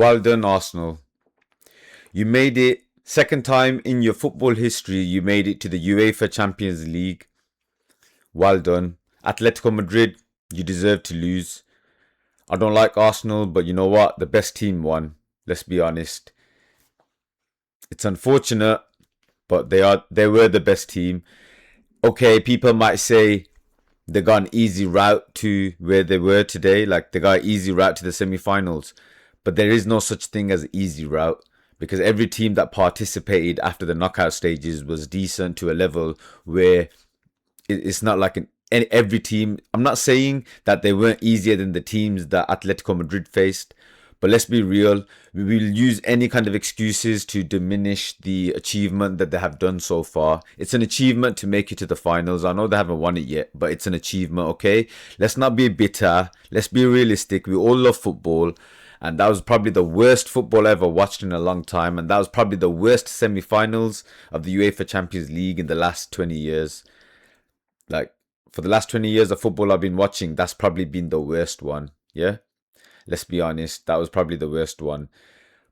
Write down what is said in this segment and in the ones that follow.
Well done, Arsenal. You made it. Second time in your football history, you made it to the UEFA Champions League. Well done. Atletico Madrid, you deserve to lose. I don't like Arsenal, but you know what? The best team won. Let's be honest. It's unfortunate, but they were the best team. Okay, people might say they got an easy route to where they were today. Like they got an easy route to the semi-finals. But there is no such thing as an easy route because every team that participated after the knockout stages was decent to a level where it's not like every team. I'm not saying that they weren't easier than the teams that Atletico Madrid faced, but let's be real. We will use any kind of excuses to diminish the achievement that they have done so far. It's an achievement to make it to the finals. I know they haven't won it yet, but it's an achievement, okay? Let's not be bitter. Let's be realistic. We all love football. And that was probably the worst football I ever watched in a long time. And that was probably the worst semi-finals of the UEFA Champions League in the last 20 years. Like, for the last 20 years of football I've been watching, that's probably been the worst one. Yeah? Let's be honest. That was probably the worst one.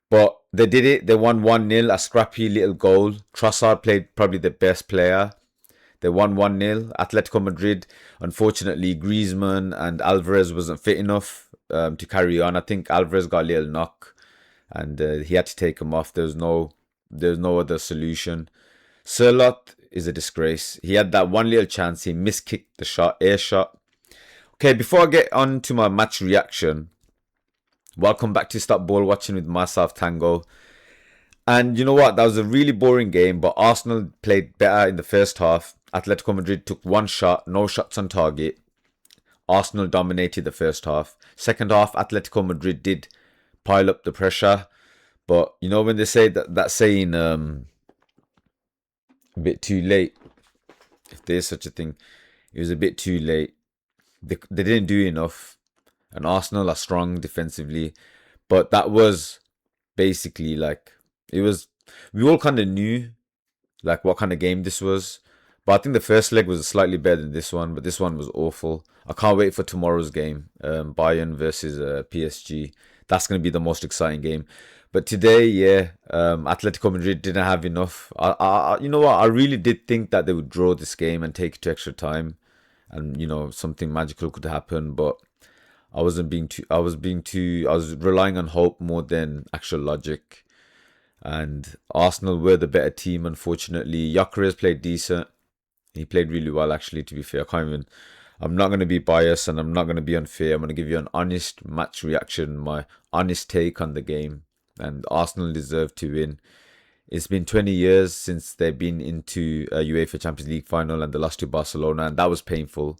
But they did it. They won 1-0, a scrappy little goal. Trossard played probably the best player. They won 1-0. Atletico Madrid, unfortunately, Griezmann and Alvarez wasn't fit enough to carry on. I think Alvarez got a little knock and he had to take him off. There's no other solution. Sirlot is a disgrace. He had that one little chance. He miskicked the shot, air shot. Okay, before I get on to my match reaction, welcome back to Stop Ball Watching with myself, Tango. And you know what? That was a really boring game, but Arsenal played better in the first half. Atletico Madrid took one shot, no shots on target. Arsenal dominated the first half. Second half, Atletico Madrid did pile up the pressure. But you know when they say that saying a bit too late, if there's such a thing, it was a bit too late. They didn't do enough. And Arsenal are strong defensively. But that was basically like, we all kind of knew like what kind of game this was. But I think the first leg was slightly better than this one, but this one was awful. I can't wait for tomorrow's game, Bayern versus PSG. That's going to be the most exciting game. But today, yeah, Atletico Madrid didn't have enough. You know what? I really did think that they would draw this game and take it to extra time, and you know something magical could happen. But I was relying on hope more than actual logic. And Arsenal were the better team, unfortunately. Gyökeres played decent. He played really well, actually, to be fair. I'm not going to be biased and I'm not going to be unfair. I'm going to give you an honest match reaction, my honest take on the game. And Arsenal deserve to win. It's been 20 years since they've been into a UEFA Champions League final and they lost to Barcelona, and that was painful.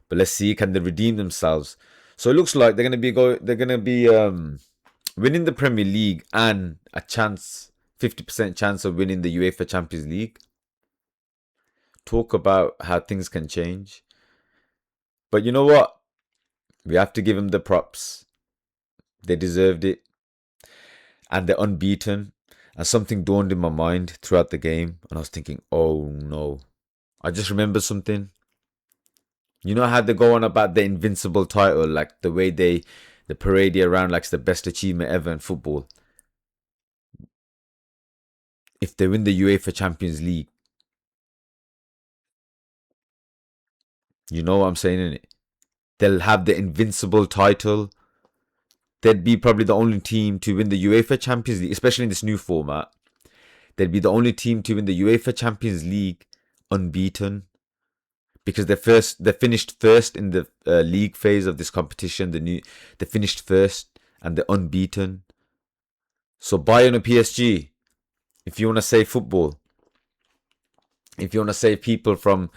But let's see, can they redeem themselves? So it looks like they're going to be winning the Premier League and a 50% chance of winning the UEFA Champions League. Talk about how things can change. But you know what? We have to give them the props. They deserved it. And they're unbeaten. And something dawned in my mind throughout the game. And I was thinking, oh no. I just remembered something. You know how they go on about the invincible title, like the way they parade it around like it's the best achievement ever in football. If they win the UEFA Champions League, you know what I'm saying, innit? They'll have the invincible title. They'd be probably the only team to win the UEFA Champions League, especially in this new format. They'd be the only team to win the UEFA Champions League unbeaten. Because they finished first in the league phase of this competition. They finished first and they're unbeaten. So Bayern or PSG, if you want to save football, if you want to save people from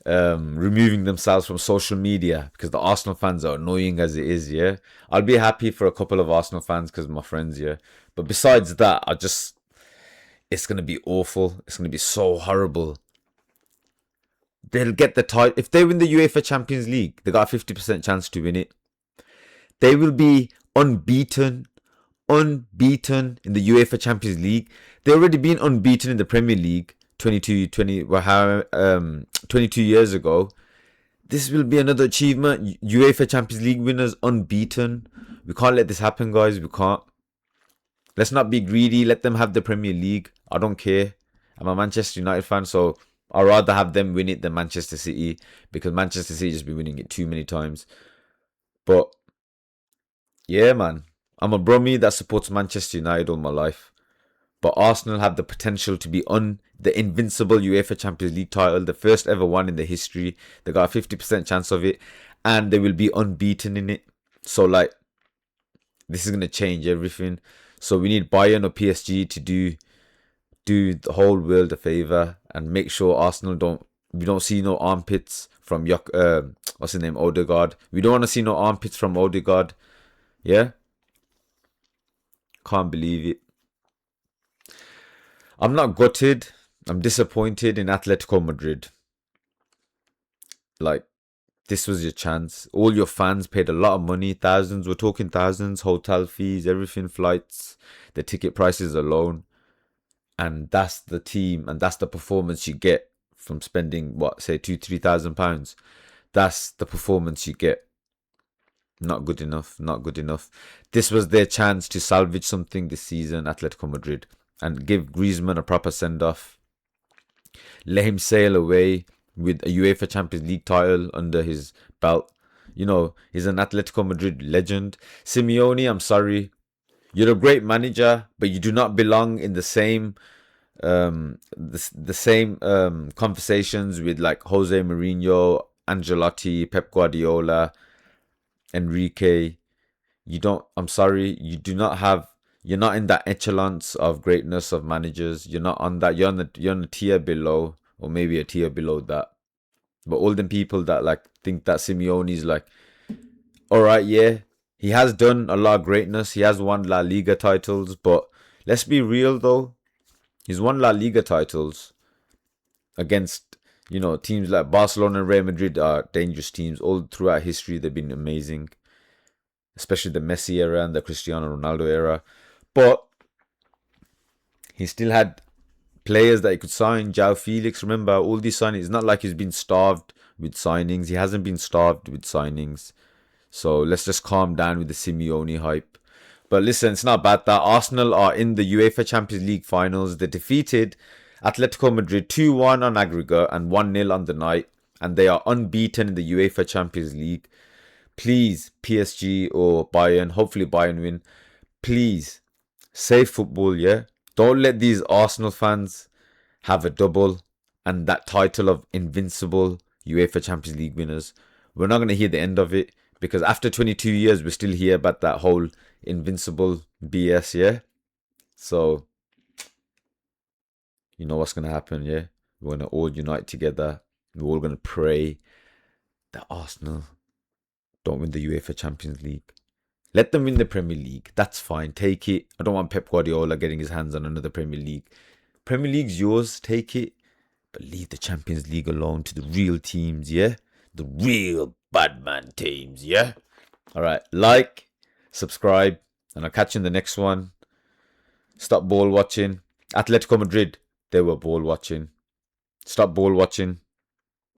removing themselves from social media, because the Arsenal fans are annoying as it is, yeah, I'll be happy for a couple of Arsenal fans because my friends, yeah. But besides that, it's going to be awful. It's going to be so horrible. They'll get the title. If they win the UEFA Champions League, they got a 50% chance to win it. They will be unbeaten in the UEFA Champions League. They've already been unbeaten in the Premier League 22 years ago. This will be another achievement. UEFA Champions League winners unbeaten. We can't let this happen, guys. We can't. Let's not be greedy. Let them have the Premier League. I don't care. I'm a Manchester United fan, so I'd rather have them win it than Manchester City, because Manchester City just been winning it too many times. But yeah, man, I'm a Brummie that supports Manchester United all my life. But Arsenal have the potential to be on the invincible UEFA Champions League title, the first ever one in the history. They got a 50% chance of it, and they will be unbeaten in it. So, like, this is gonna change everything. So we need Bayern or PSG to do the whole world a favor and make sure Arsenal we don't see no armpits from what's his name, Odegaard. We don't want to see no armpits from Odegaard. Yeah, can't believe it. I'm not gutted. I'm disappointed in Atletico Madrid. Like, this was your chance. All your fans paid a lot of money, thousands. We're talking thousands, hotel fees, everything, flights, the ticket prices alone. And that's the team and that's the performance you get from spending, what, say £2,000-3,000. That's the performance you get. Not good enough. Not good enough. This was their chance to salvage something this season, Atletico Madrid, and give Griezmann a proper send off. Let him sail away with a UEFA Champions League title under his belt. You know, he's an Atletico Madrid legend. Simeone, I'm sorry. You're a great manager, but you do not belong in the same conversations with like Jose Mourinho, Ancelotti, Pep Guardiola, Enrique. I'm sorry, you're not in that echelons of greatness of managers. You're not on that. You're on a tier below, or maybe a tier below that. But all them people that like think that Simeone's like, all right, yeah, he has done a lot of greatness. He has won La Liga titles, but let's be real though. He's won La Liga titles against, teams like Barcelona and Real Madrid are dangerous teams. All throughout history, they've been amazing, especially the Messi era and the Cristiano Ronaldo era. But he still had players that he could sign. João Felix, remember, all these signings. It's not like he's been starved with signings. He hasn't been starved with signings. So let's just calm down with the Simeone hype. But listen, it's not bad that Arsenal are in the UEFA Champions League finals. They defeated Atletico Madrid 2-1 on aggregate and 1-0 on the night. And they are unbeaten in the UEFA Champions League. Please, PSG or Bayern, hopefully Bayern win. Please, save football, yeah? Don't let these Arsenal fans have a double and that title of invincible UEFA Champions League winners. We're not going to hear the end of it, because after 22 years, we're still here about that whole invincible BS, yeah? So, you know what's going to happen, yeah? We're going to all unite together. We're all going to pray that Arsenal don't win the UEFA Champions League. Let them win the Premier League. That's fine. Take it. I don't want Pep Guardiola getting his hands on another Premier League. Premier League's yours. Take it. But leave the Champions League alone to the real teams, yeah? The real bad man teams, yeah? Alright, like, subscribe, and I'll catch you in the next one. Stop ball watching. Atletico Madrid, they were ball watching. Stop ball watching.